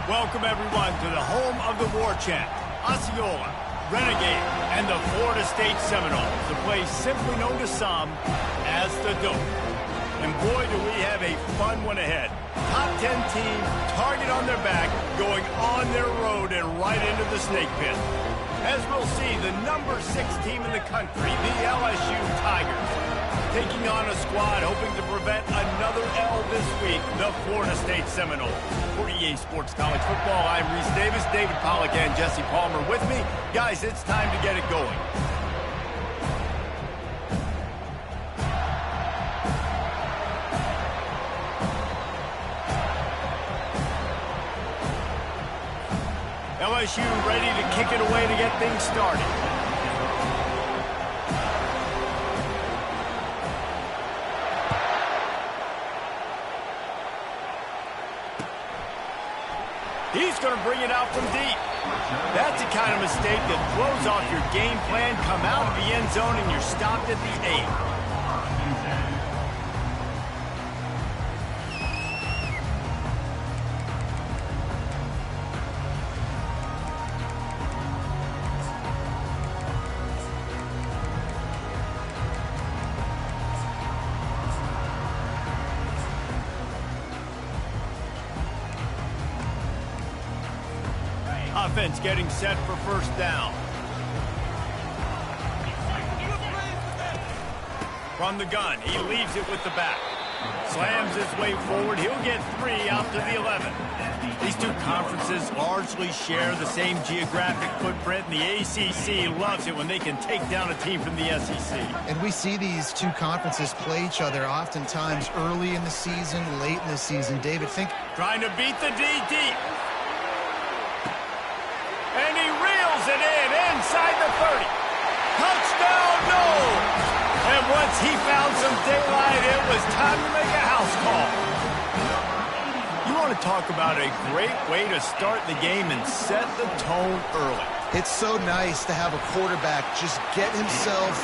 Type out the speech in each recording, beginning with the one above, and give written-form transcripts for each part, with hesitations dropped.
Welcome, everyone, to the home of the war chant, Osceola, Renegade, and the Florida State Seminoles, the place simply known to some as the Dope. And boy, do we have a fun one ahead. Top 10 team, target on their back, going on their road and right into the snake pit. As we'll see, the number 6 team in the country, the LSU Tigers, taking on a squad hoping to prevent another L this week, the Florida State Seminoles. For EA Sports College Football, I'm Reese Davis, David Pollack, and Jesse Palmer with me. Guys, it's time to get it going. LSU ready to kick it away to get things started. He's going to bring it out from deep. That's the kind of mistake that throws off your game plan. Come out of the end zone and you're stopped at the 8. Offense getting set for first down. From the gun, he leaves it with the back. Slams his way forward. He'll get 3 out to the 11. These two conferences largely share the same geographic footprint, and the ACC loves it when they can take down a team from the SEC. And we see these two conferences play each other oftentimes early in the season, late in the season. David, think... Trying to beat the D deep. And he reels it in inside the 30. Touchdown, no! And once he found some daylight, it was time to make a house call. You want to talk about a great way to start the game and set the tone early. It's so nice to have a quarterback just get himself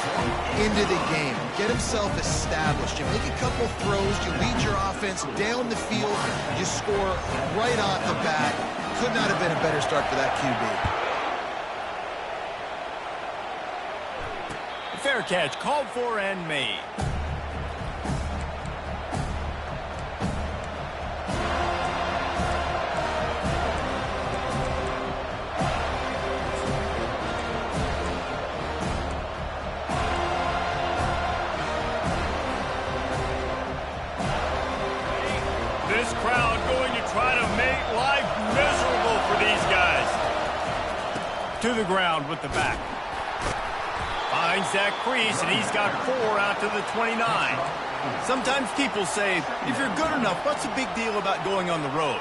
into the game, get himself established. You make a couple throws, you lead your offense down the field, you score right off the bat. Could not have been a better start for that QB. Fair catch, called for and made. This crowd going to try to make life miserable for these guys. To the ground with the back. Finds that crease, and he's got 4 out to the 29. Sometimes people say, if you're good enough, what's the big deal about going on the road?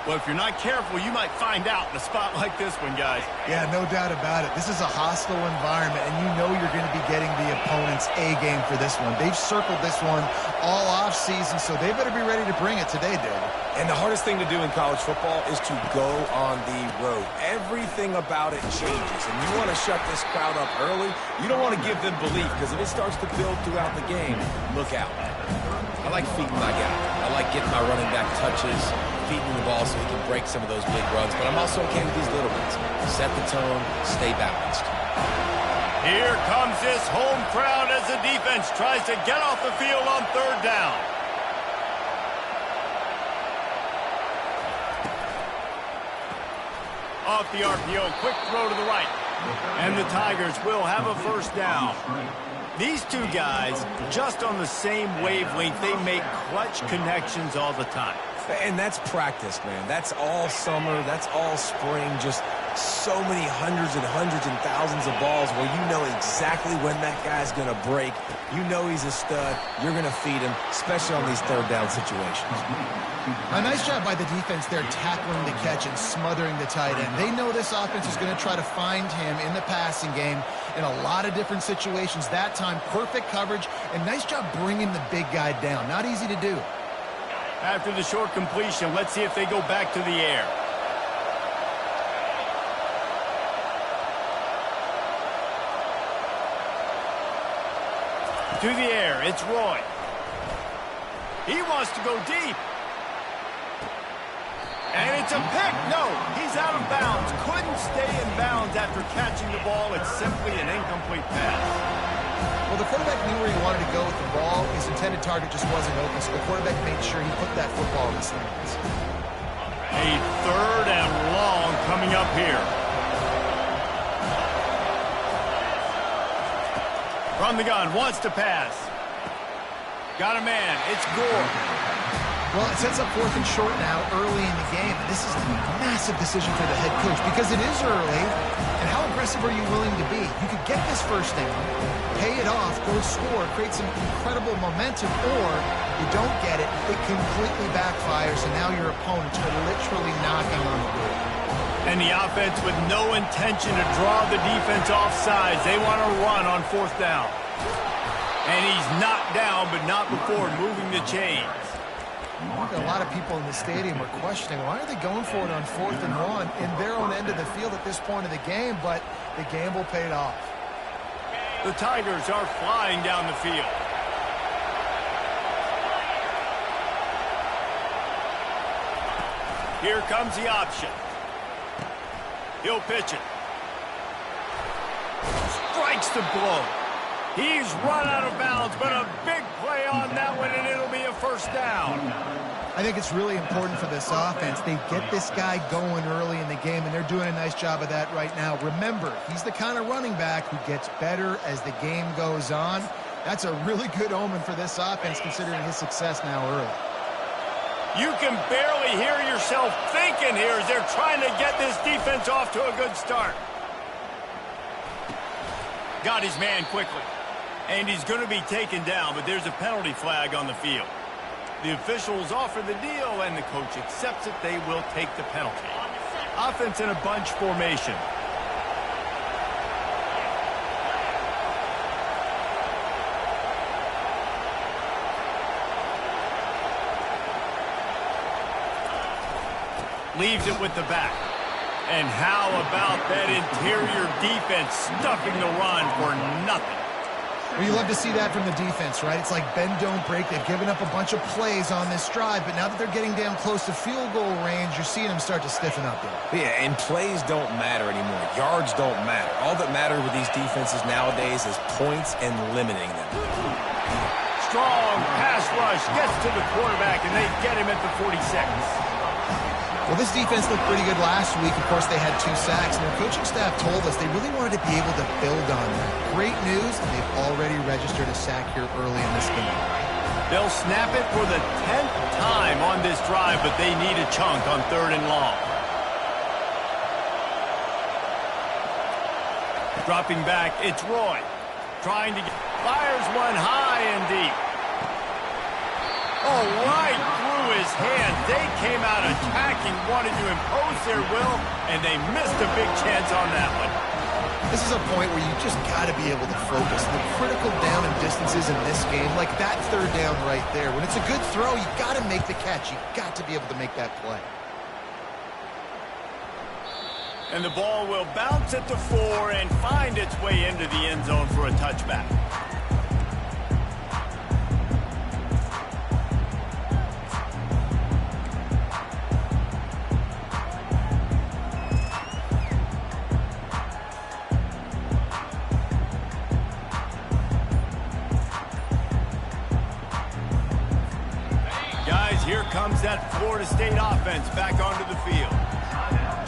Well, if you're not careful, you might find out in a spot like this one, guys. Yeah, no doubt about it. This is a hostile environment, and you know you're going to be getting the opponent's A game for this one. They've circled this one all offseason, so they better be ready to bring it today, David. And the hardest thing to do in college football is to go on the road. Everything about it changes, and you want to shut this crowd up early. You don't want to give them belief, because if it starts to build throughout the game, look out. I like feeding my guy. I like getting my running back touches, feeding the ball so he can break some of those big runs, but I'm also okay with these little ones. Set the tone, stay balanced. Here comes this home crowd as the defense tries to get off the field on 3rd down. Off the RPO, quick throw to the right. And the Tigers will have a first down. These two guys, just on the same wavelength, they make clutch connections all the time. And that's practice, man. That's all summer. That's all spring. Just so many hundreds and thousands of balls where you know exactly when that guy's going to break. You know he's a stud. You're going to feed him, especially on these 3rd down situations. A nice job by the defense there tackling the catch and smothering the tight end. They know this offense is going to try to find him in the passing game in a lot of different situations. That time, perfect coverage, and nice job bringing the big guy down. Not easy to do. After the short completion, let's see if they go back to the air. To the air, it's Roy. He wants to go deep. And it's a pick. No, he's out of bounds. Couldn't stay in bounds after catching the ball. It's simply an incomplete pass. Well, the quarterback knew where he wanted to go with the ball. His intended target just wasn't open, so the quarterback made sure he put that football in his hands. A 3rd and long coming up here. From the gun, wants to pass. Got a man. It's Gore. Well, it sets up 4th and short now early in the game. And this is a massive decision for the head coach because it is early. And how aggressive are you willing to be? You could get this first down, pay it off, go score, create some incredible momentum, or you don't get it, it completely backfires, and now your opponents are literally knocking on the door. And the offense with no intention to draw the defense off sides. They want to run on 4th down. And he's knocked down, but not before moving the chains. A lot of people in the stadium are questioning, why are they going for it on 4th and 1 in their own end of the field at this point of the game, but the gamble paid off. The Tigers are flying down the field. Here comes the option. He'll pitch it. Strikes the blow. He's run out of bounds, but a big play on that one, and it'll be a 1st down. I think it's really important for this offense. They get this guy going early in the game, and they're doing a nice job of that right now. Remember, he's the kind of running back who gets better as the game goes on. That's a really good omen for this offense, considering his success now early. You can barely hear yourself thinking here as they're trying to get this defense off to a good start. Got his man quickly. And he's going to be taken down, but there's a penalty flag on the field. The officials offer the deal, and the coach accepts it. They will take the penalty. Offense in a bunch formation. Leaves it with the back. And how about that interior defense stuffing the run for nothing? Well, you love to see that from the defense, right? It's like bend, don't break. They've given up a bunch of plays on this drive, but now that they're getting down close to field goal range, you're seeing them start to stiffen up there. Yeah, and plays don't matter anymore. Yards don't matter. All that matters with these defenses nowadays is points and limiting them. Strong pass rush gets to the quarterback, and they get him at the 46. Well, this defense looked pretty good last week. Of course, they had 2 sacks, and their coaching staff told us they really wanted to be able to build on that. Great news, and they've already registered a sack here early in this game. They'll snap it for the 10th time on this drive, but they need a chunk on 3rd and long. Dropping back, it's Roy. Trying to get... Fires one high and deep. Oh, right through his hand. They came out attacking, wanted to impose their will, and they missed a big chance on that one. This is a point where you just got to be able to focus. The critical down and distances in this game, like that 3rd down right there. When it's a good throw, you got to make the catch. You got to be able to make that play. And the ball will bounce at the 4 and find its way into the end zone for a touchback. Here comes that Florida State offense back onto the field.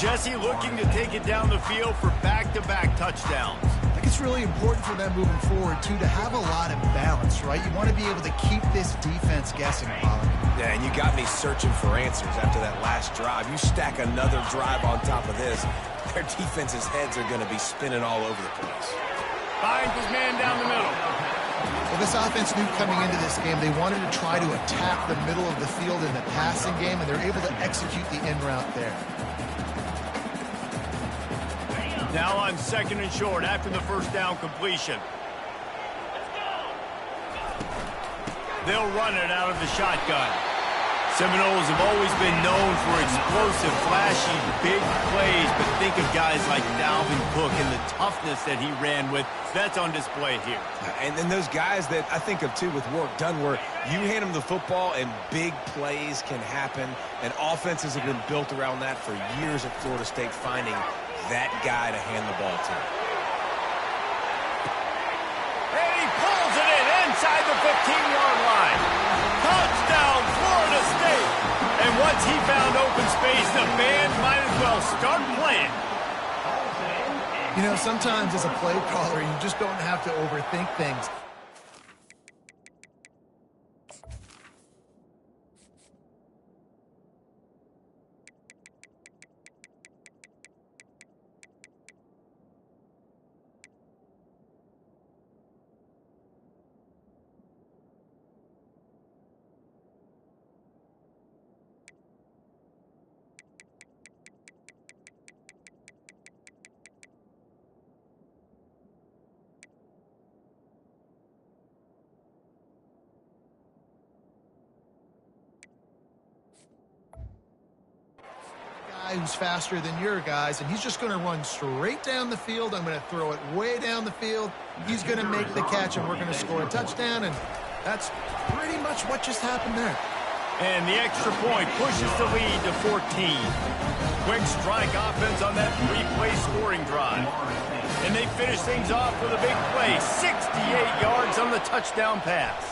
Jesse looking to take it down the field for back-to-back touchdowns. I think it's really important for them moving forward, too, to have a lot of balance, right? You want to be able to keep this defense guessing, Pollard. Yeah, and you got me searching for answers after that last drive. You stack another drive on top of this, their defense's heads are going to be spinning all over the place. Finds his man down the middle. Well, this offense knew coming into this game they wanted to try to attack the middle of the field in the passing game, and they're able to execute the in route there. Now on 2nd and short after the 1st down completion. They'll run it out of the shotgun. Seminoles have always been known for explosive, flashy, big plays, but think of guys like Dalvin Cook and the toughness that he ran with. That's on display here. And then those guys that I think of, too, with work done, where you hand them the football and big plays can happen, and offenses have been built around that for years at Florida State, finding that guy to hand the ball to. And he pulls it in inside the 15-yard line. Touchdown, Florida State. And once he found open space, the band might as well start playing. You know, sometimes as a play caller, you just don't have to overthink things. Who's faster than your guys, and he's just going to run straight down the field. I'm going to throw it way down the field. He's going to make the catch, and we're going to score a touchdown, and that's pretty much what just happened there. And the extra point pushes the lead to 14. Quick strike offense on that three-play scoring drive. And they finish things off with a big play, 68 yards on the touchdown pass.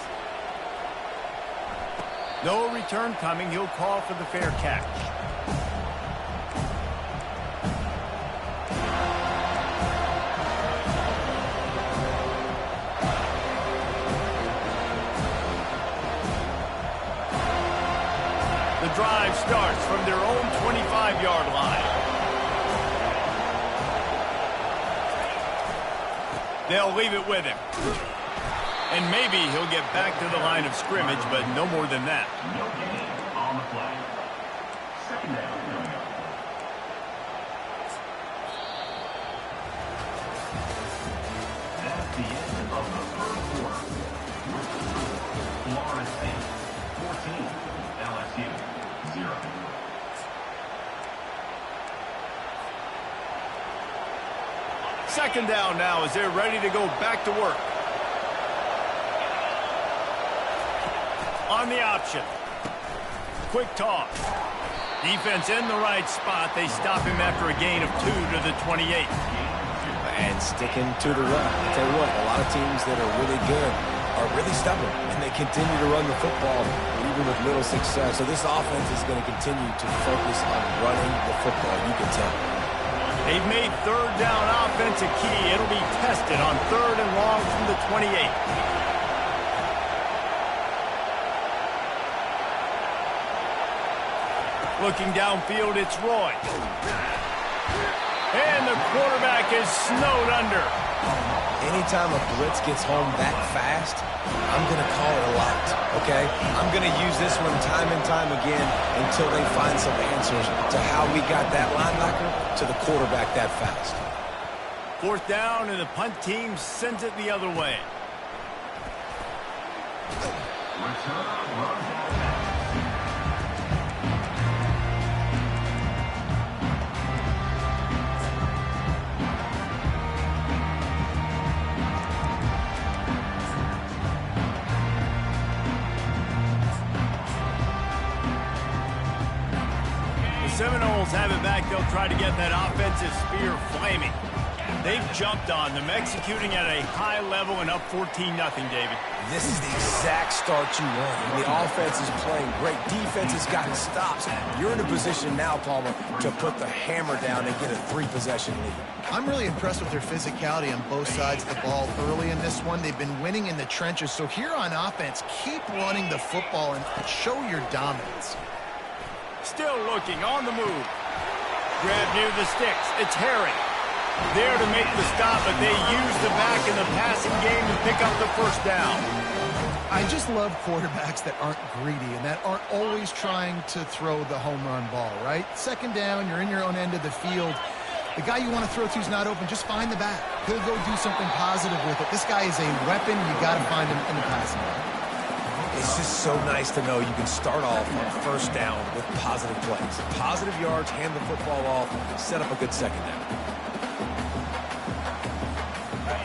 No return coming. He'll call for the fair catch. The drive starts from their own 25-yard line. They'll leave it with him. And maybe he'll get back to the line of scrimmage, but no more than that. No gain on the play. Second down. That's the end of the first quarter. Florida State 14, LSU 0. Second down now as they're ready to go back to work. On the option. Quick toss. Defense in the right spot. They stop him after a gain of 2 to the 28. And sticking to the run. I tell you what, a lot of teams that are really good are really stubborn, and they continue to run the football even with little success. So this offense is going to continue to focus on running the football. You can tell. They've made third down offense a key. It'll be tested on third and long from the 28. Looking downfield, it's Roy. And the quarterback is snowed under. Anytime a blitz gets home that fast, I'm going to call it a lot, okay? I'm going to use this one time and time again until they find some answers to how we got that linebacker to the quarterback that fast. Fourth down, and the punt team sends it the other way. Seminoles have it back. They'll try to get that offensive spear flaming. They've jumped on them, executing at a high level and up 14-0, David. This is the exact start you want. The offense is playing great. Defense has gotten stops. You're in a position now, Palmer, to put the hammer down and get a 3-possession lead. I'm really impressed with their physicality on both sides of the ball early in this one. They've been winning in the trenches. So here on offense, keep running the football and show your dominance. Still looking, on the move. Grab near the sticks. It's Harry. There to make the stop, but they use the back in the passing game to pick up the first down. I just love quarterbacks that aren't greedy and that aren't always trying to throw the home run ball, right? Second down, you're in your own end of the field. The guy you want to throw to is not open. Just find the back. He'll go do something positive with it. This guy is a weapon. You got to find him in the passing game. It's just so nice to know you can start off on first down with positive plays. Positive yards, hand the football off, set up a good second down.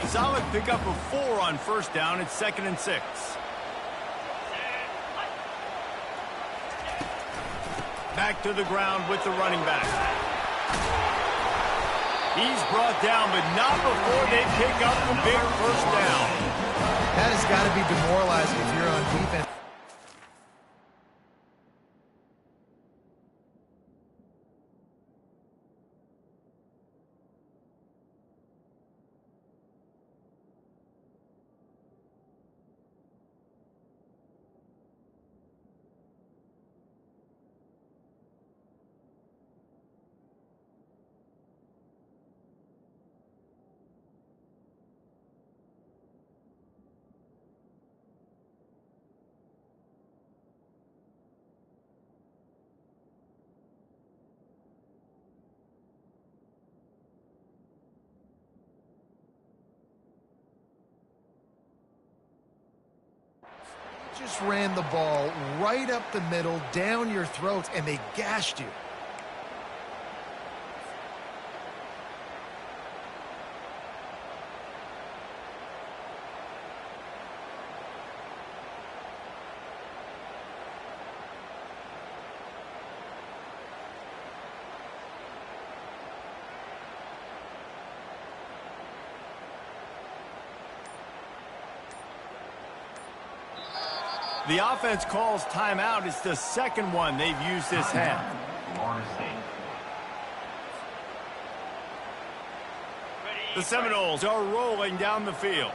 Solid pickup of 4 on first down. It's 2nd and 6. Back to the ground with the running back. He's brought down, but not before they pick up the big first down. That has got to be demoralizing if you're on defense. Just ran the ball right up the middle, down your throats, and they gashed you. The offense calls timeout. It's the second one they've used this half. The Seminoles are rolling down the field.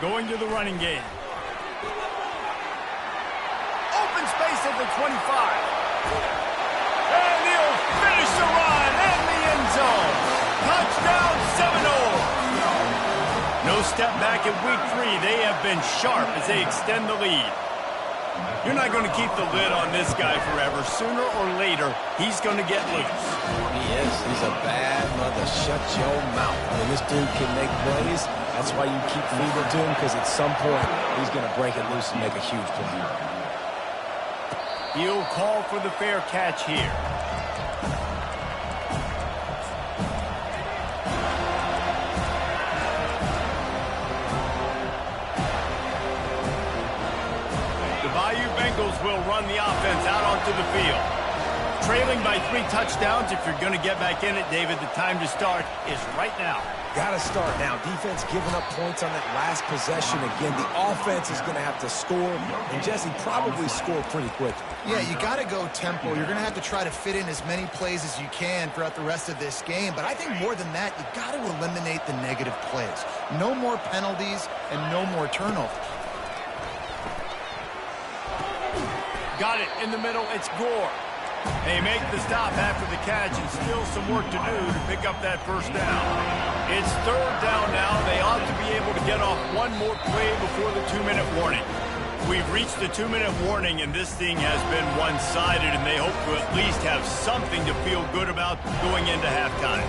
Going to the running game. Open space at the 25. And he'll finish the run in the end zone. Touchdown Seminoles. No step back in week 3. They have been sharp as they extend the lead. You're not going to keep the lid on this guy forever. Sooner or later, he's going to get loose. He is. He's a bad mother. Shut your mouth. I mean, this dude can make plays. That's why you keep feeding it to him, because at some point, he's going to break it loose and make a huge play. He'll call for the fair catch here. Bengals will run the offense out onto the field. Trailing by 3 touchdowns. If you're going to get back in it, David, the time to start is right now. Got to start now. Defense giving up points on that last possession again. The offense is going to have to score, and Jesse probably score pretty quickly. Yeah, you got to go tempo. You're going to have to try to fit in as many plays as you can throughout the rest of this game. But I think more than that, you got to eliminate the negative plays. No more penalties and no more turnovers. Got it in the middle. It's Gore. They make the stop after the catch, and still some work to do to pick up that first down. It's 3rd down now. They ought to be able to get off one more play before the 2-minute warning. We've reached the 2-minute warning, and this thing has been one-sided, and they hope to at least have something to feel good about going into halftime.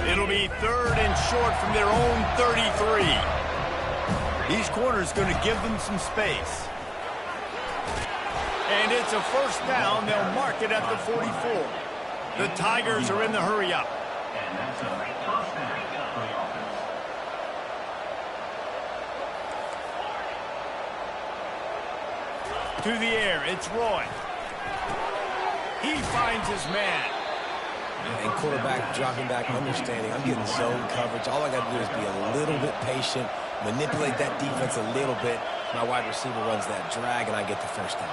It'll be 3rd and short from their own 33. These corners going to give them some space. And it's a first down. They'll mark it at the 44. The Tigers are in the hurry-up. And that's a first down for the offense. To the air, it's Roy. He finds his man. And quarterback dropping back, understanding I'm getting zone coverage. All I got to do is be a little bit patient, manipulate that defense a little bit. My wide receiver runs that drag, and I get the first down.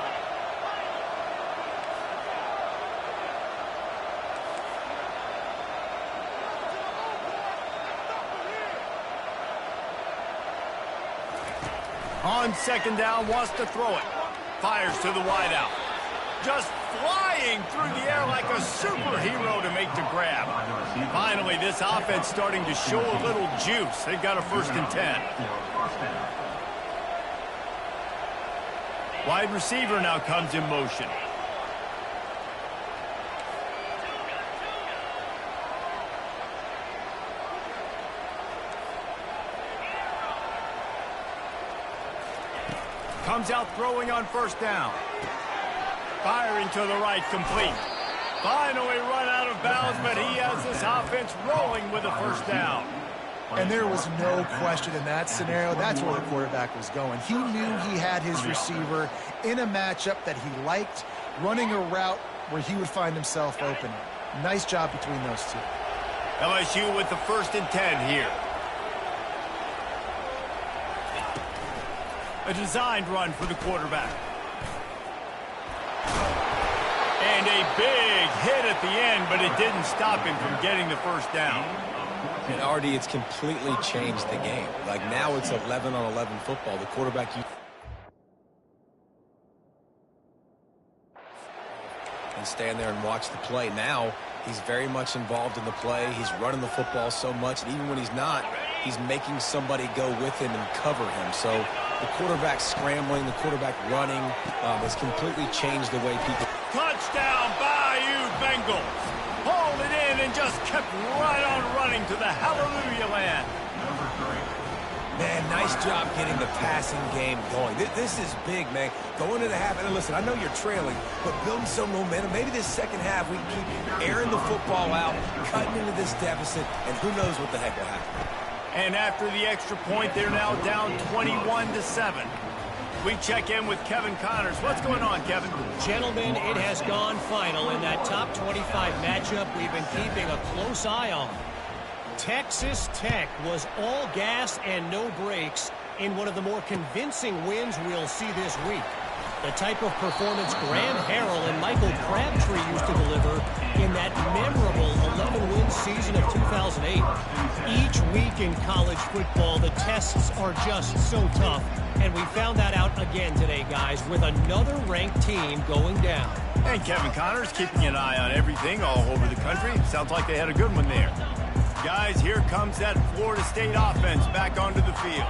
On 2nd down, wants to throw it. Fires to the wideout. Just flying through the air like a superhero to make the grab. Finally, this offense starting to show a little juice. They've got a 1st and 10. Wide receiver now comes in motion. Comes out throwing on first down. Firing to the right, complete. Finally run out of bounds, but he has this offense rolling with a first down. And there was no question in that scenario. That's where the quarterback was going. He knew he had his receiver in a matchup that he liked, running a route where he would find himself open. Nice job between those two. LSU with the 1st and 10 here. A designed run for the quarterback. And a big hit at the end, but it didn't stop him from getting the first down. And RD, it's completely changed the game. Like now it's 11-on-11 football. The quarterback and stand there and watch the play. Now he's very much involved in the play. He's running the football so much, and even when he's not, he's making somebody go with him and cover him. So the quarterback scrambling, the quarterback running has completely changed the way people... Touchdown, Bayou Bengals. Hauled it in and just kept right on running to the hallelujah land. Man, nice job getting the passing game going. This is big, man. Going into half, and listen, I know you're trailing, but building some momentum. Maybe this second half we can keep airing the football out, cutting into this deficit, and who knows what the heck will happen. And after the extra point, they're now down 21-7. We check in with Kevin Connors. What's going on, Kevin? Gentlemen, it has gone final in that top 25 matchup we've been keeping a close eye on. Texas Tech was all gas and no brakes in one of the more convincing wins we'll see this week. The type of performance Graham Harrell and Michael Crabtree used to deliver in that memorable 11-win season of 2008. Each week in college football, the tests are just so tough, and we found that out again today, guys, with another ranked team going down. And Kevin Connors keeping an eye on everything all over the country. Sounds like they had a good one there. Guys, here comes that Florida State offense back onto the field.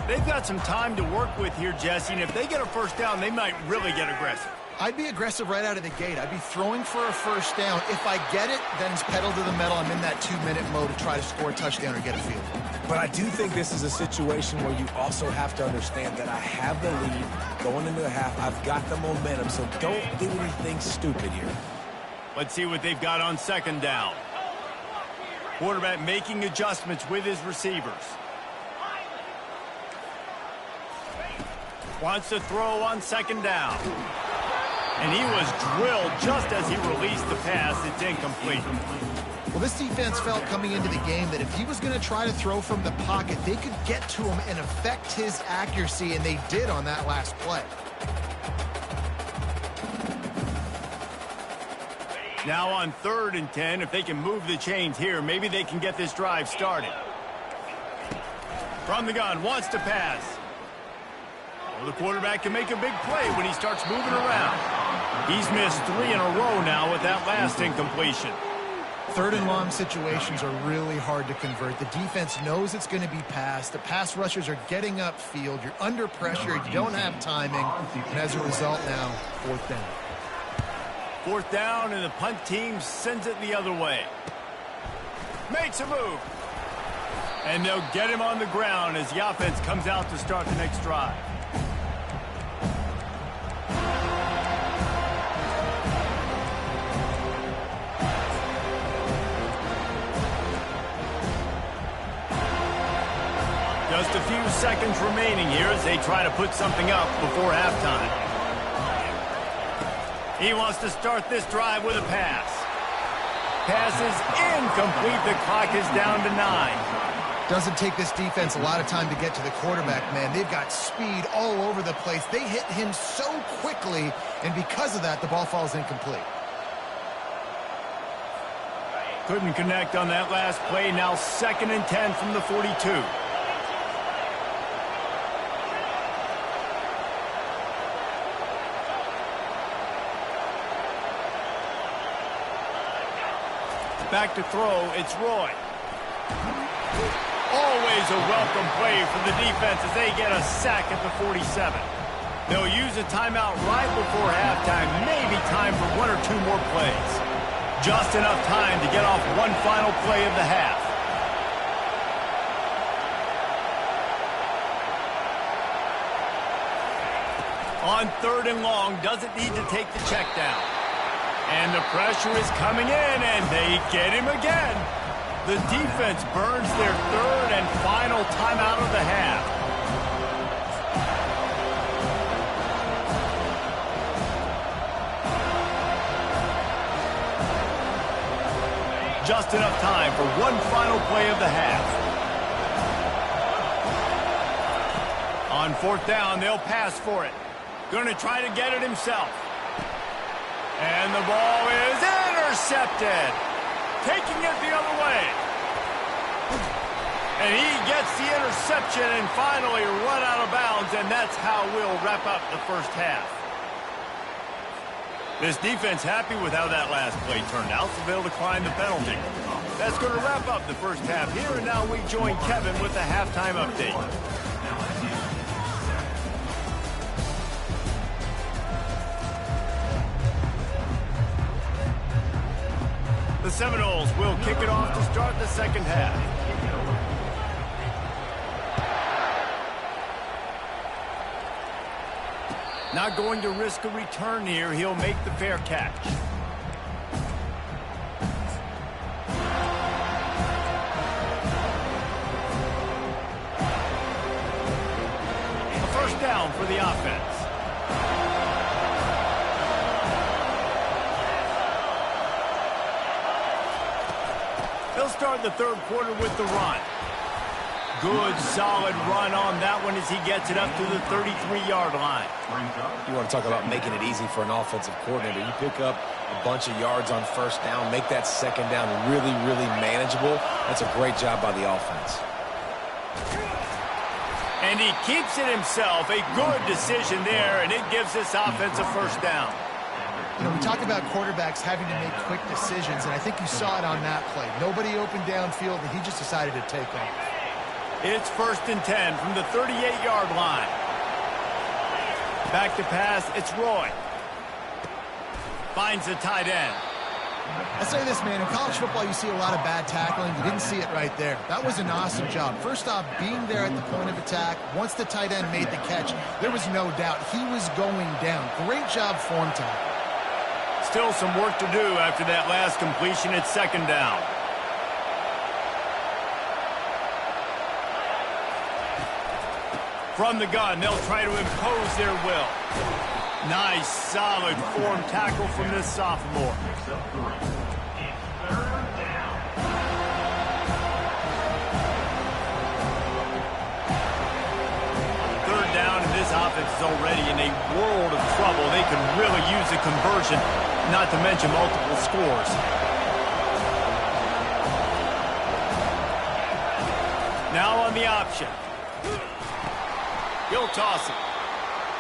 They've got some time to work with here, Jesse, and if they get a first down, they might really get aggressive. I'd be aggressive right out of the gate. I'd be throwing for a first down. If I get it, then it's pedal to the metal. I'm in that 2-minute mode to try to score a touchdown or get a field goal. But I do think this is a situation where you also have to understand that I have the lead going into the half. I've got the momentum, so don't do anything stupid here. Let's see what they've got on second down. Quarterback making adjustments with his receivers. Wants to throw on second down. And he was drilled just as he released the pass. It's incomplete. Well, this defense felt coming into the game that if he was going to try to throw from the pocket, they could get to him and affect his accuracy, and they did on that last play. Now on 3rd and 10, if they can move the chains here, maybe they can get this drive started. From the gun, wants to pass. Well, the quarterback can make a big play when he starts moving around. He's missed 3 in a row now with that last incompletion. 3rd and long situations are really hard to convert. The defense knows it's going to be passed. The pass rushers are getting upfield. You're under pressure. You don't have timing. And as a result now, 4th down. 4th down, and the punt team sends it the other way. Makes a move. And they'll get him on the ground as the offense comes out to start the next drive. Just a few seconds remaining here as they try to put something up before halftime. He wants to start this drive with a pass. Pass is incomplete. The clock is down to 9. Doesn't take this defense a lot of time to get to the quarterback, man. They've got speed all over the place. They hit him so quickly, and because of that, the ball falls incomplete. Couldn't connect on that last play. Now 2nd and 10 from the 42. Back to throw, it's Roy. Always a welcome play for the defense as they get a sack at the 47. They'll use a timeout right before halftime, maybe time for one or two more plays. Just enough time to get off one final play of the half. On 3rd and long, doesn't need to take the check down. And the pressure is coming in, and they get him again. The defense burns their 3rd and final timeout of the half. Just enough time for one final play of the half. On 4th down, they'll pass for it. Going to try to get it himself. And the ball is intercepted. Taking it the other way. And he gets the interception and finally run out of bounds, and that's how we'll wrap up the first half. This defense happy with how that last play turned out, so they'll decline the penalty. That's going to wrap up the first half here, and now we join Kevin with the halftime update. The Seminoles will kick it off to start the second half. Not going to risk a return here. He'll make the fair catch. A first down for the offense. They'll start the 3rd quarter with the run. Good, solid run on that one as he gets it up to the 33-yard line. You want to talk about making it easy for an offensive coordinator. You pick up a bunch of yards on 1st down, make that 2nd down really, really manageable. That's a great job by the offense. And he keeps it himself. A good decision there, and it gives this offense a first down. You know, we talk about quarterbacks having to make quick decisions, and I think you saw it on that play. Nobody opened downfield, and he just decided to take off. It's 1st and 10 from the 38-yard line. Back to pass, it's Roy. Finds the tight end. I say this, man, in college football you see a lot of bad tackling. You didn't see it right there. That was an awesome job. First off, being there at the point of attack. Once the tight end made the catch, there was no doubt he was going down. Great job form time. Still some work to do after that last completion at 2nd down. From the gun, they'll try to impose their will. Nice, solid form tackle from this sophomore. 3rd down, and this offense is already in a world of trouble. They could really use a conversion, not to mention multiple scores. Now on the option. He'll toss it.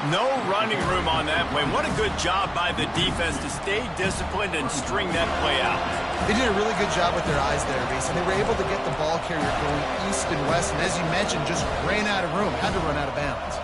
No running room on that play. What a good job by the defense to stay disciplined and string that play out. They did a really good job with their eyes there, Reese, and they were able to get the ball carrier going east and west, and as you mentioned, just ran out of room, had to run out of bounds.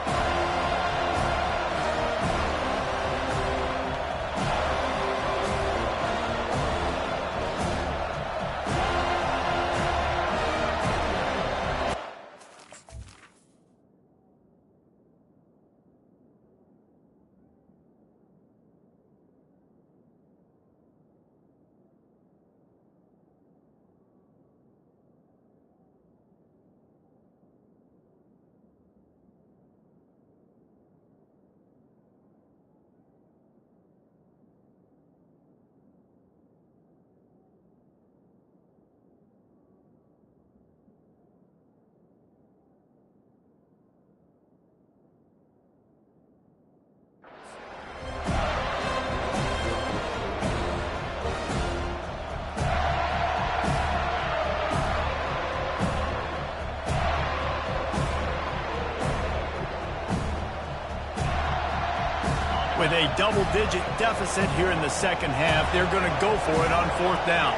With a double-digit deficit here in the second half, they're going to go for it on 4th down.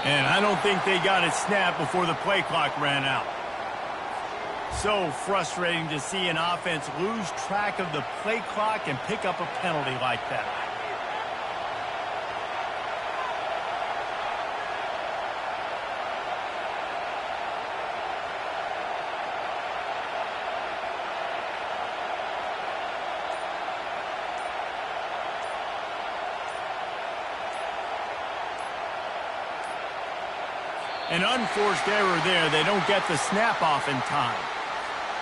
And I don't think they got it snapped before the play clock ran out. So frustrating to see an offense lose track of the play clock and pick up a penalty like that. An unforced error there. They don't get the snap off in time.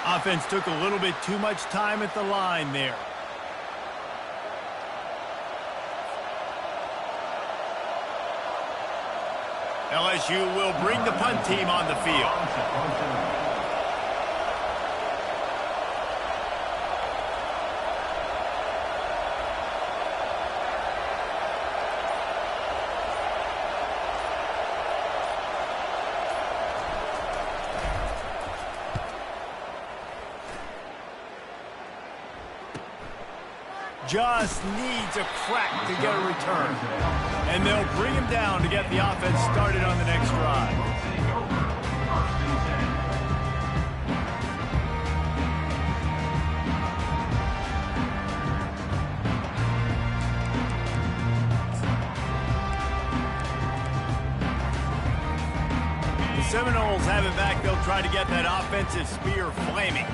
Offense took a little bit too much time at the line there. LSU will bring the punt team on the field. Just needs a crack to get a return. And they'll bring him down to get the offense started on the next drive. The Seminoles have it back. They'll try to get that offensive spear flaming.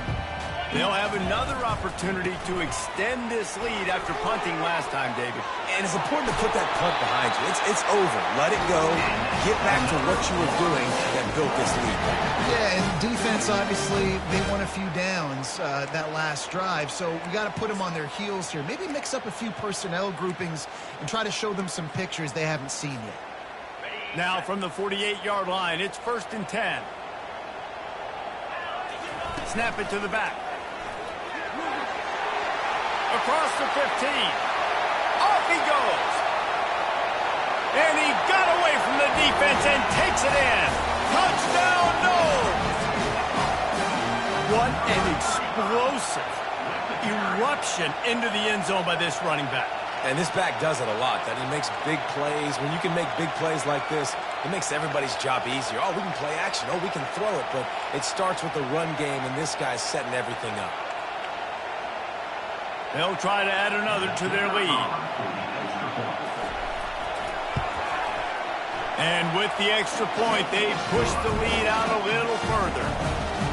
They'll have another opportunity to extend this lead after punting last time, David. And it's important to put that punt behind you. It's over. Let it go. Get back to what you were doing that built this lead. Yeah, and defense, obviously, they won a few downs that last drive, so we got to put them on their heels here. Maybe mix up a few personnel groupings and try to show them some pictures they haven't seen yet. Now from the 48-yard line, it's 1st and 10. Snap it to the back. Across the 15. Off he goes. And he got away from the defense and takes it in. Touchdown, no! What an explosive eruption into the end zone by this running back. And this back does it a lot, that he makes big plays. When you can make big plays like this, it makes everybody's job easier. Oh, we can play action. Oh, we can throw it. But it starts with the run game, and this guy's setting everything up. They'll try to add another to their lead. And with the extra point, they push the lead out a little further.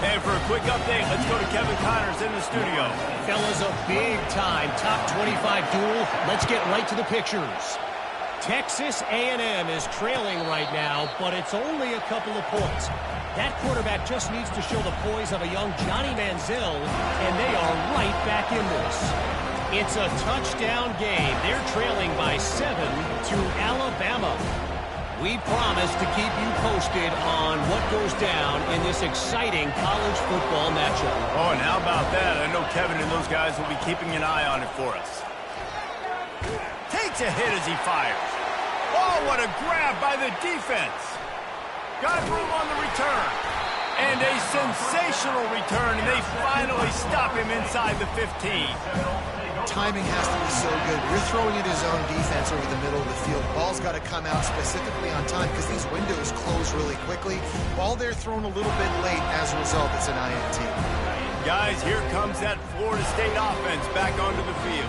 And for a quick update, let's go to Kevin Connors in the studio. Fellas, a big-time top 25 duel. Let's get right to the pictures. Texas A&M is trailing right now, but it's only a couple of points. That quarterback just needs to show the poise of a young Johnny Manziel, and they are right back in this. It's a touchdown game. They're trailing by 7 to Alabama. We promise to keep you posted on what goes down in this exciting college football matchup. Oh, and how about that? I know Kevin and those guys will be keeping an eye on it for us. Takes a hit as he fires. Oh, what a grab by the defense. Got room on the return. And a sensational return, and they finally stop him inside the 15. Timing has to be so good. You're throwing it his own defense over the middle of the field. Ball's got to come out specifically on time because these windows close really quickly. Ball there thrown a little bit late. As a result, it's an INT. Guys, here comes that Florida State offense back onto the field.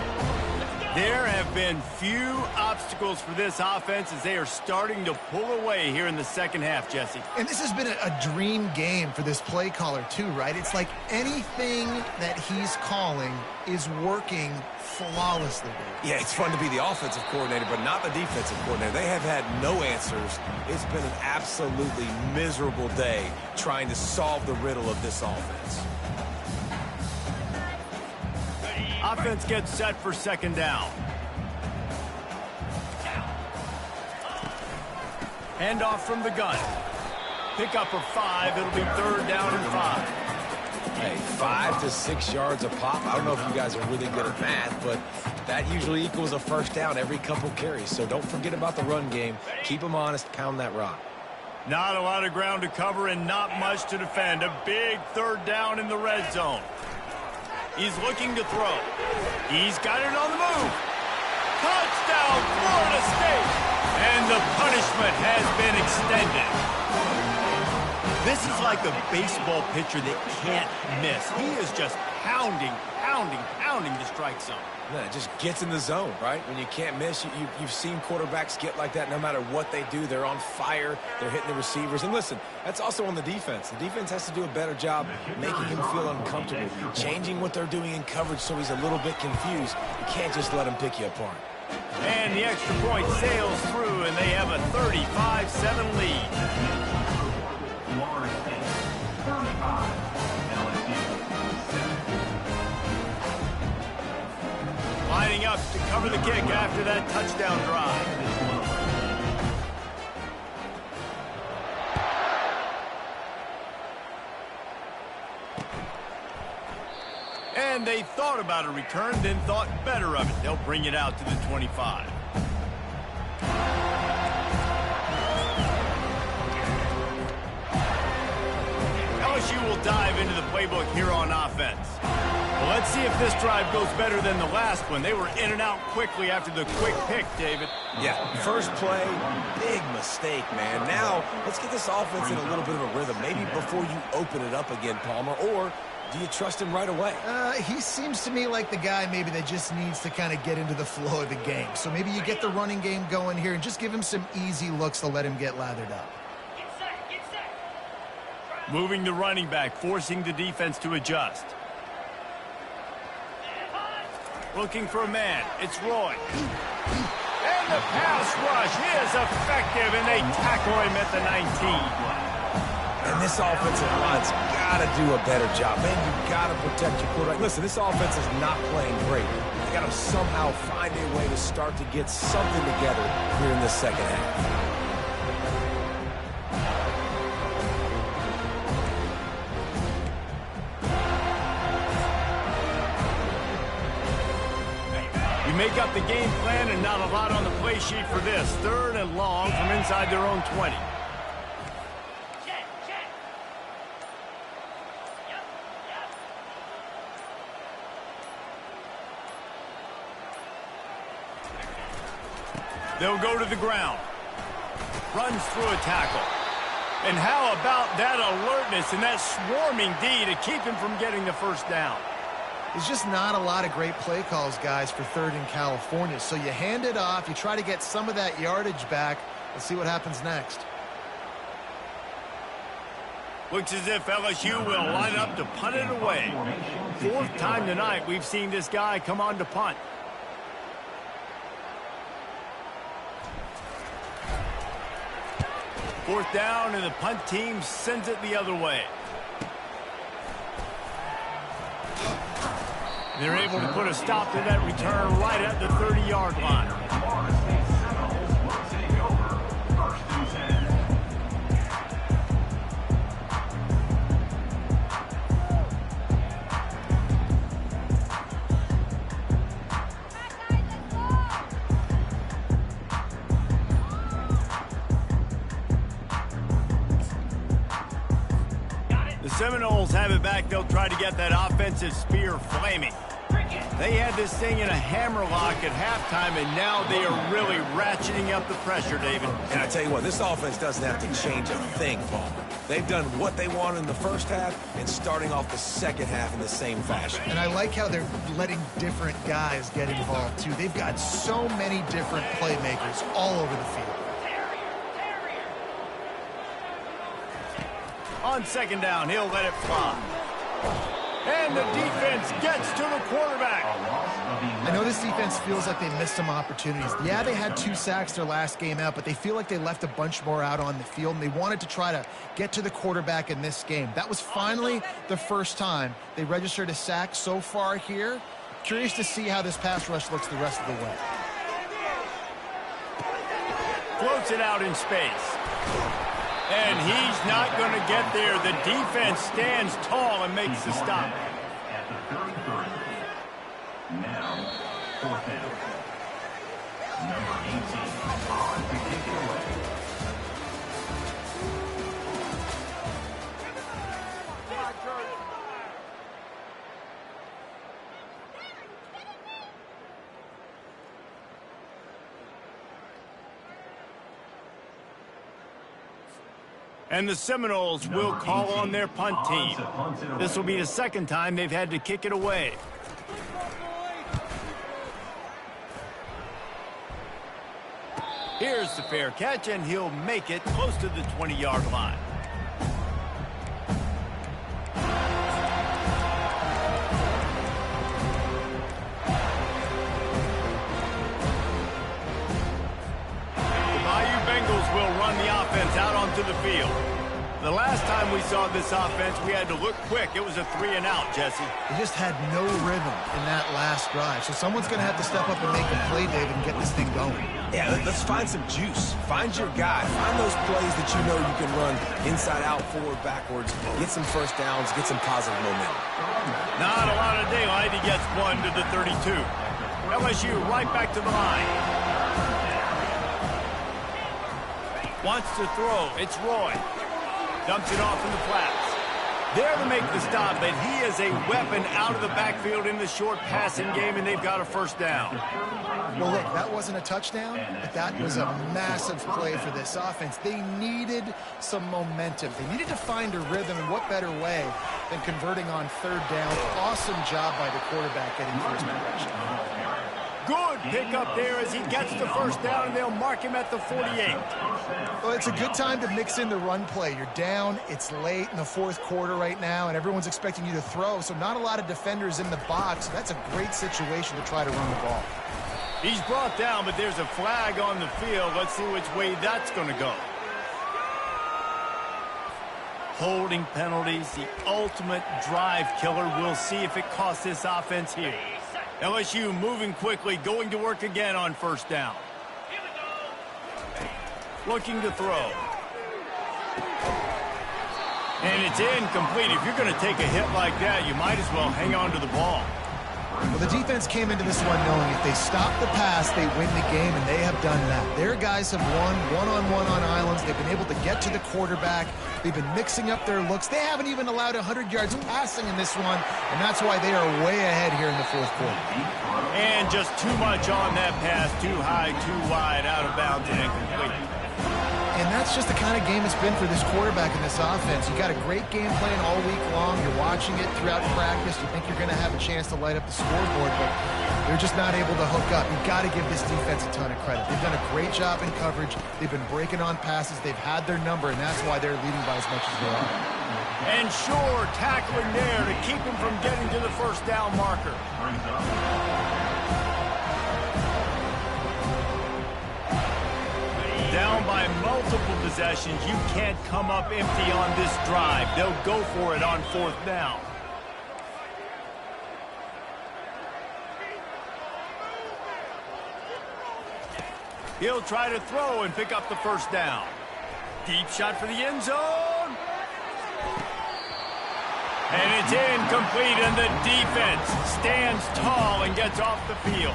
There have been few obstacles for this offense as they are starting to pull away here in the second half, Jesse. And this has been a dream game for this play caller too, right? It's like anything that he's calling is working flawlessly. Yeah, it's fun to be the offensive coordinator, but not the defensive coordinator. They have had no answers. It's been an absolutely miserable day trying to solve the riddle of this offense. Offense gets set for 2nd down. Handoff from the gun. Pick up for 5. It'll be 3rd down and 5. Hey, 5 to 6 yards a pop. I don't know if you guys are really good at math, but that usually equals a 1st down every couple carries. So don't forget about the run game. Keep them honest. Pound that rock. Not a lot of ground to cover and not much to defend. A big 3rd down in the red zone. He's looking to throw. He's got it on the move. Touchdown, Florida State. And the punishment moment has been extended. This is like a baseball pitcher that can't miss. He is just pounding the strike zone. Yeah, it just gets in the zone, right? When you can't miss, you've seen quarterbacks get like that no matter what they do. They're on fire. They're hitting the receivers. And listen, that's also on the defense. The defense has to do a better job making him feel uncomfortable, changing what they're doing in coverage so he's a little bit confused. You can't just let him pick you apart. And the extra point sails through, and they have a 35-7 lead. Florida State, 35. LSU, 7. Lining up to cover the kick after that touchdown drive. And they thought about a return, then thought better of it. They'll bring it out to the 25. LSU will dive into the playbook here on offense. Well, let's see if this drive goes better than the last one. They were in and out quickly after the quick pick, David. Yeah, first play, big mistake, man. Now, let's get this offense in a little bit of a rhythm. Maybe before you open it up again, Palmer, or do you trust him right away? He seems to me like the guy maybe that just needs to kind of get into the flow of the game. So maybe you get the running game going here and just give him some easy looks to let him get lathered up. Moving the running back, forcing the defense to adjust. Looking for a man. It's Roy. And the pass rush is effective, and they tackle him at the 19. And this offensive line's got to do a better job. Man, you've got to protect your quarterback. Listen, this offense is not playing great. They got to somehow find a way to start to get something together here in the second half. You make up the game plan and not a lot on the play sheet for this. 3rd and long from inside their own 20. They'll go to the ground. Runs through a tackle. And how about that alertness and that swarming D to keep him from getting the first down? There's just not a lot of great play calls, guys, for 3rd and California. So you hand it off, you try to get some of that yardage back. Let's see what happens next. Looks as if LSU will line up to punt it away. 4th time tonight we've seen this guy come on to punt. Fourth down, and the punt team sends it the other way. They're able to put a stop to that return right at the 30-yard line. Florida State Seminoles will take over 1st and 10. The Seminoles have it back. They'll try to get that offensive spear flaming. They had this thing in a hammerlock at halftime, and now they are really ratcheting up the pressure, David. And I tell you what, this offense doesn't have to change a thing, Paul. They've done what they wanted in the first half and starting off the second half in the same fashion. And I like how they're letting different guys get involved, too. They've got so many different playmakers all over the field. On 2nd down, he'll let it fly. And the defense gets to the quarterback. I know this defense feels like they missed some opportunities. Yeah, they had 2 sacks their last game out, but they feel like they left a bunch more out on the field, and they wanted to try to get to the quarterback in this game. That was finally the first time they registered a sack so far here. Curious to see how this pass rush looks the rest of the way. Floats it out in space. And he's not going to get there. The defense stands tall and makes the stop. At the 33. Now, 4th down. Number 18 on to kick it away. And the Seminoles will call on their punt team. This will be the second time they've had to kick it away. Here's the fair catch, and he'll make it close to the 20-yard line. Will run the offense out onto the field. The last time we saw this offense, we had to look quick. It was a 3-and-out, Jesse. They just had no rhythm in that last drive. So someone's going to have to step up and make a play, David, and get this thing going. Yeah, let's find some juice. Find your guy. Find those plays that you know you can run inside out, forward, backwards. Get some first downs. Get some positive momentum. Not a lot of daylight. He gets one to the 32. LSU right back to the line. Wants to throw. It's Roy. Dumps it off in the flats. There to make the stop, but he is a weapon out of the backfield in the short passing game, and they've got a first down. Well, look, that wasn't a touchdown, but that was a massive play for this offense. They needed some momentum. They needed to find a rhythm, and what better way than converting on third down. Awesome job by the quarterback getting first progression. Good pickup there as he gets the first down, and they'll mark him at the 48. Well, it's a good time to mix in the run play. You're down, it's late in the fourth quarter right now, and everyone's expecting you to throw, so not a lot of defenders in the box. So that's a great situation to try to run the ball. He's brought down, but there's a flag on the field. Let's see which way that's going to go. Holding penalties, the ultimate drive killer. We'll see if it costs this offense here. LSU moving quickly, going to work again on first down. Looking to throw. And it's incomplete. If you're going to take a hit like that, you might as well hang on to the ball. Well, the defense came into this one knowing if they stop the pass, they win the game, and they have done that. Their guys have won one-on-one on islands. They've been able to get to the quarterback. They've been mixing up their looks. They haven't even allowed 100 yards passing in this one, and that's why they are way ahead here in the fourth quarter. And just too much on that pass. Too high, too wide, out of bounds, and incomplete. And that's just the kind of game it's been for this quarterback in this offense. You got a great game plan all week long. You're watching it throughout practice. You think you're going to have a chance to light up the scoreboard, but they're just not able to hook up. You've got to give this defense a ton of credit. They've done a great job in coverage. They've been breaking on passes. They've had their number, and that's why they're leading by as much as they are. And sure, tackling there to keep him from getting to the first down marker. Down by multiple possessions, you can't come up empty on this drive. They'll go for it on fourth down. He'll try to throw and pick up the first down. Deep shot for the end zone. And it's incomplete, and the defense stands tall and gets off the field.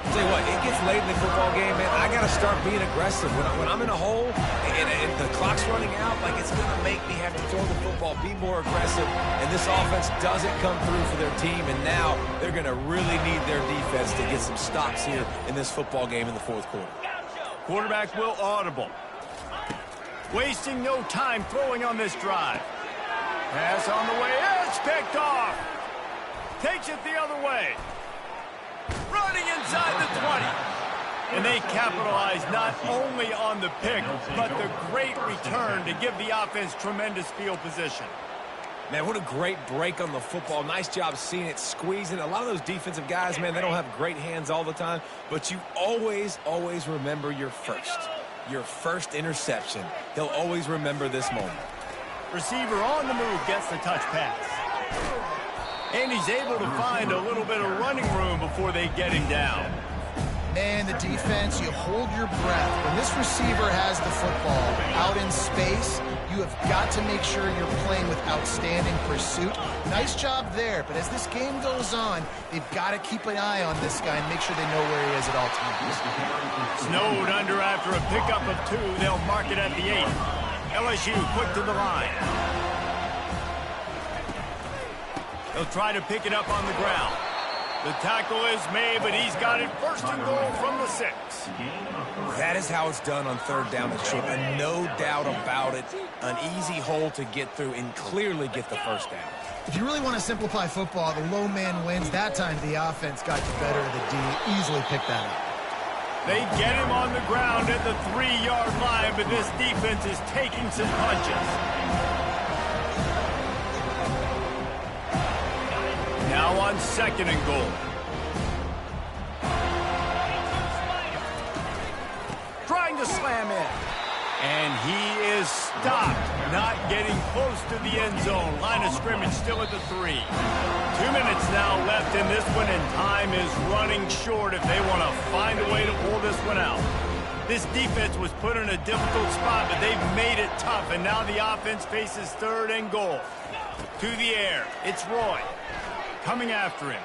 Tell you what, it gets late in the football game, man. I got to start being aggressive. When I'm in a hole and the clock's running out, like, it's going to make me have to throw the football, be more aggressive. And this offense doesn't come through for their team, and now they're going to really need their defense to get some stops here in this football game in the fourth quarter. Quarterback will audible. Wasting no time throwing on this drive. Pass on the way. It's picked off. Takes it the other way. Running inside the 20. And they capitalize not only on the pick, but the great return to give the offense tremendous field position. Man, what a great break on the football. Nice job seeing it, squeezing. A lot of those defensive guys, man, they don't have great hands all the time, but you always, always remember your first interception. He'll always remember this moment. Receiver on the move gets the touch pass. And he's able to find a little bit of running room before they get him down. Man, the defense, you hold your breath. When this receiver has the football out in space, you have got to make sure you're playing with outstanding pursuit. Nice job there, but as this game goes on, they've got to keep an eye on this guy and make sure they know where he is at all times. Snowed under after a pickup of 2. They'll mark it at the 8. LSU quick to the line. They'll try to pick it up on the ground. The tackle is made, but he's got it first and goal from the 6. That is how it's done on third down and short, and no doubt about it, an easy hole to get through and clearly get the first down. If you really want to simplify football, the low man wins. That time the offense got the better of the D. Easily picked that up. They get him on the ground at the 3-yard line, but this defense is taking some punches. Now on second and goal. Trying to slam in. And he is stopped, not getting close to the end zone. Line of scrimmage still at the 3. 2 minutes now left in this one, and time is running short if they want to find a way to pull this one out. This defense was put in a difficult spot, but they've made it tough, and now the offense faces third and goal. To the air, it's Roy coming after him.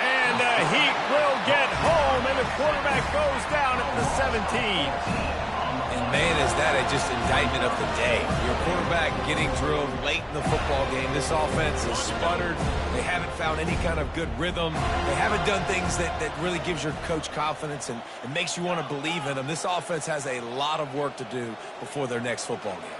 And the Heat will get home, and the quarterback goes down at the 17. And man, is that just indictment of the day. Your quarterback getting drilled late in the football game. This offense is sputtered. They haven't found any kind of good rhythm. They haven't done things that really gives your coach confidence and makes you want to believe in them. This offense has a lot of work to do before their next football game.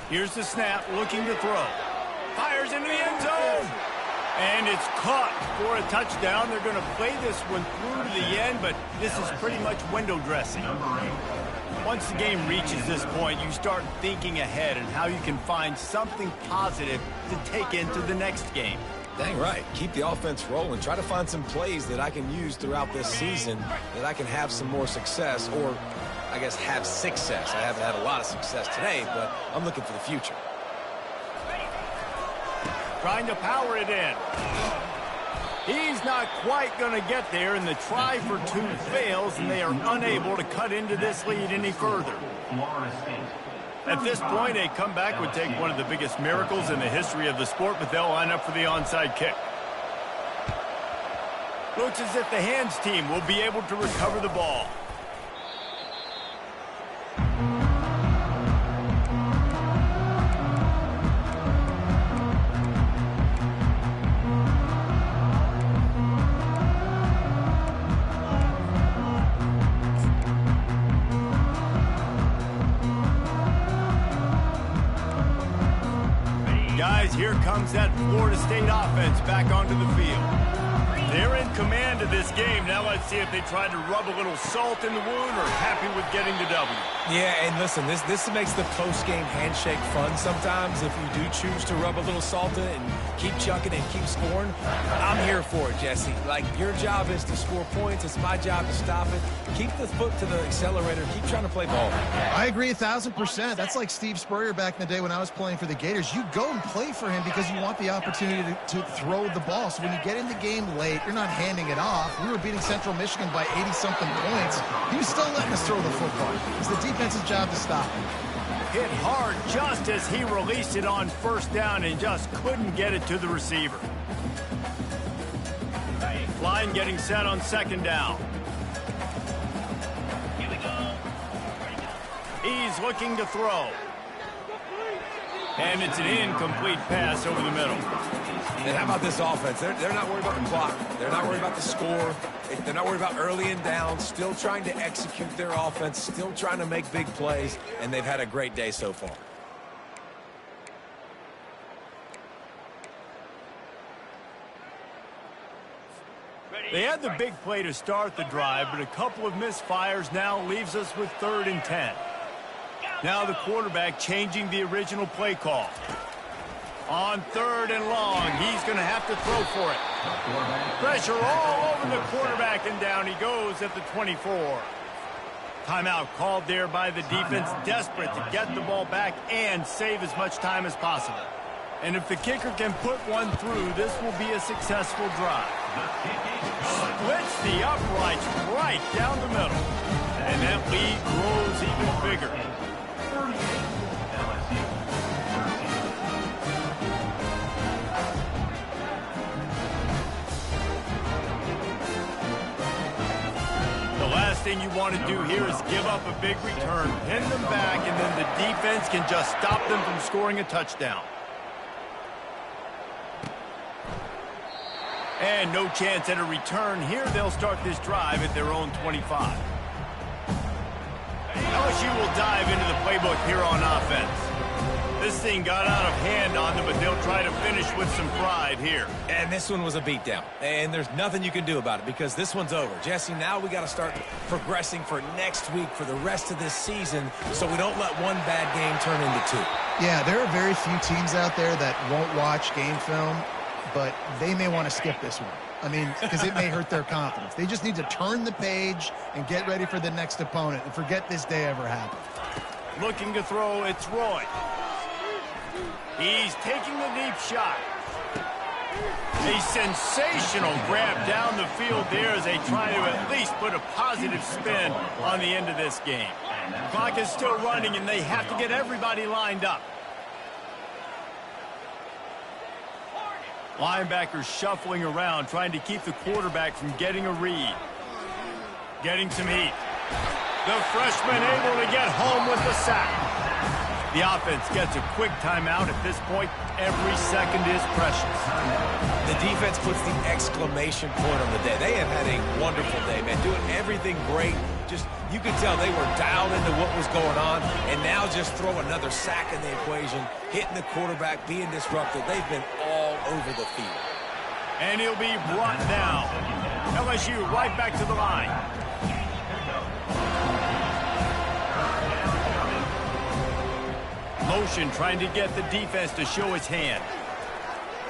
Here's the snap, looking to throw. Fires into the end zone. And it's caught for a touchdown. They're going to play this one through to the end, but this is pretty much window dressing. Once the game reaches this point, you start thinking ahead and how you can find something positive to take into the next game. Dang right. Keep the offense rolling. Try to find some plays that I can use throughout this season that I can have some more success, or I guess have success. I haven't had a lot of success today, but I'm looking for the future. Trying to power it in. He's not quite going to get there, and the try for 2 fails, and they are unable to cut into this lead any further. At this point, a comeback would take one of the biggest miracles in the history of the sport, but they'll line up for the onside kick. Looks as if the hands team will be able to recover the ball. Guys, here comes that Florida State offense back onto the field. They're in command of this game. Now let's see if they try to rub a little salt in the wound or happy with getting the W. Yeah, and listen, this makes the post-game handshake fun sometimes if you do choose to rub a little salt in it and keep chucking and keep scoring. I'm here for it, Jesse. Like, your job is to score points. It's my job to stop it. Keep the foot to the accelerator. Keep trying to play ball. I agree 1,000%. That's like Steve Spurrier back in the day when I was playing for the Gators. You go and play for him because you want the opportunity to throw the ball. So when you get in the game late, you're not handing it off. We were beating Central Michigan by 80-something points. He was still letting us throw the football. It's the defense's job to stop him. Hit hard just as he released it on first down and just couldn't get it to the receiver. Line getting set on second down. He's looking to throw. And it's an incomplete pass over the middle. And how about this offense? They're not worried about the clock. They're not worried about the score. They're not worried about early and down. Still trying to execute their offense. Still trying to make big plays. And they've had a great day so far. They had the big play to start the drive, but a couple of misfires now leaves us with 3rd and 10. Now the quarterback changing the original play call. On 3rd and long, he's going to have to throw for it. Pressure all over the quarterback, and down he goes at the 24. Timeout called there by the defense, desperate to get the ball back and save as much time as possible. And if the kicker can put one through, this will be a successful drive. Splits the uprights right down the middle. And that lead grows even bigger. thing you want to do here is give up a big return, pin them back, and then the defense can just stop them from scoring a touchdown. And no chance at a return here. They'll start this drive at their own 25. LSU will dive into the playbook here on offense. This thing got out of hand on them, but they'll try to finish with some pride here. And this one was a beatdown. And there's nothing you can do about it because this one's over. Jesse, now we got to start progressing for next week for the rest of this season so we don't let one bad game turn into two. Yeah, there are very few teams out there that won't watch game film, but they may want to skip this one. I mean, because it may hurt their confidence. They just need to turn the page and get ready for the next opponent and forget this day ever happened. Looking to throw, it's Roy. He's taking the deep shot. A sensational grab down the field there as they try to at least put a positive spin on the end of this game. Clock is still running, and they have to get everybody lined up. Linebackers shuffling around, trying to keep the quarterback from getting a read. Getting some heat. The freshman able to get home with the sack. The offense gets a quick timeout. At this point, every second is precious. The defense puts the exclamation point on the day. They have had a wonderful day, man. Doing everything great. Just, you could tell they were dialed into what was going on. And now just throw another sack in the equation. Hitting the quarterback, being disruptive. They've been all over the field. And he'll be brought down. LSU right back to the line. Motion trying to get the defense to show his hand.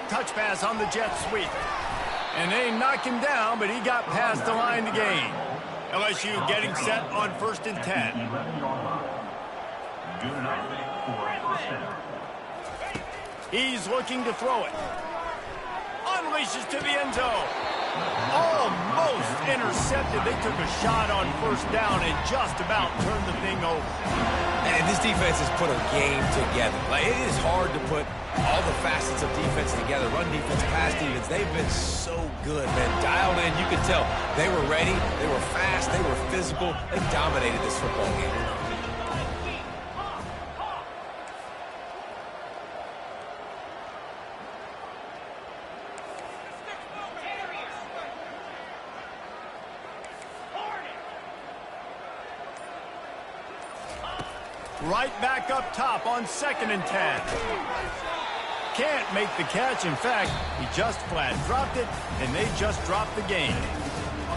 Touch pass on the jet sweep. And they knock him down, but he got past the line to gain. LSU getting set on 1st and 10. He's looking to throw it. Unleashes to the end zone. Almost intercepted. They took a shot on 1st down and just about turned the thing over. And this defense has put a game together. Like, it is hard to put all the facets of defense together. Run defense, pass defense. They've been so good, man. Dialed in. You could tell they were ready. They were fast. They were physical. They dominated this football game. Right back up top on 2nd and 10. Can't make the catch. In fact, he just flat dropped it, and they just dropped the game.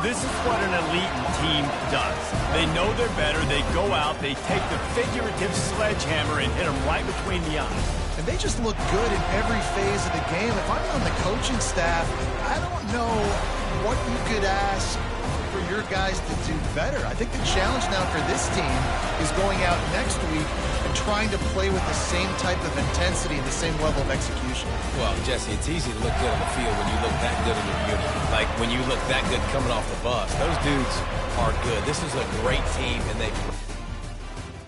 This is what an elite team does. They know they're better. They go out. They take the figurative sledgehammer and hit them right between the eyes. And they just look good in every phase of the game. If I'm on the coaching staff, I don't know what you could ask for your guys to do better. I think the challenge now for this team is going out next week and trying to play with the same type of intensity and the same level of execution. Well, Jesse, it's easy to look good on the field when you look that good in your unit. Like when you look that good coming off the bus. Those dudes are good. This is a great team, and they